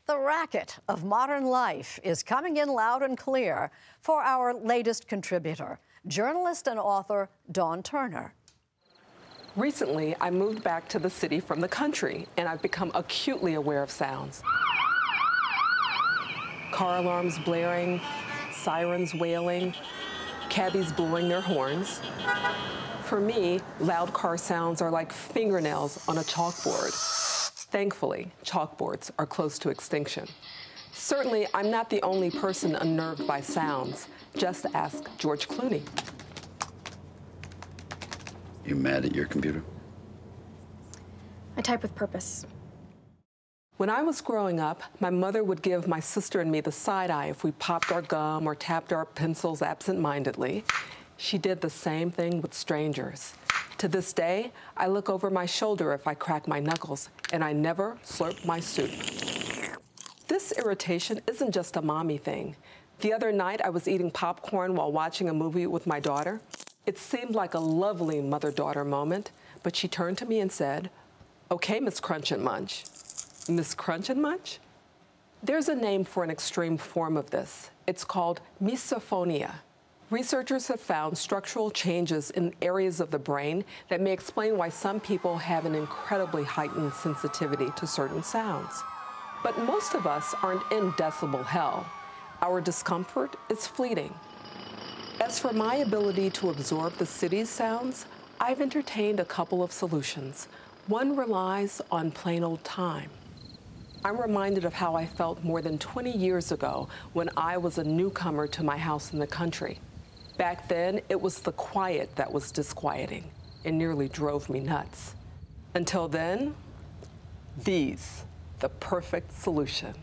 The racket of modern life is coming in loud and clear for our latest contributor, journalist and author Dawn Turner. Recently, I moved back to the city from the country, and I've become acutely aware of sounds. Car alarms blaring, sirens wailing, cabbies blowing their horns. For me, loud car sounds are like fingernails on a chalkboard. Thankfully, chalkboards are close to extinction. Certainly, I'm not the only person unnerved by sounds. Just ask George Clooney. You mad at your computer? I type with purpose. When I was growing up, my mother would give my sister and me the side eye if we popped our gum or tapped our pencils absent-mindedly. She did the same thing with strangers. To this day, I look over my shoulder if I crack my knuckles, and I never slurp my soup. This irritation isn't just a mommy thing. The other night, I was eating popcorn while watching a movie with my daughter. It seemed like a lovely mother-daughter moment, but she turned to me and said, "Okay, Miss Crunch and Munch." Miss Crunch and Munch? There's a name for an extreme form of this. It's called misophonia. Researchers have found structural changes in areas of the brain that may explain why some people have an incredibly heightened sensitivity to certain sounds. But most of us aren't in decibel hell. Our discomfort is fleeting. As for my ability to absorb the city's sounds, I've entertained a couple of solutions. One relies on plain old time. I'm reminded of how I felt more than 20 years ago when I was a newcomer to my house in the country. Back then, it was the quiet that was disquieting and nearly drove me nuts. Until then, the perfect solution.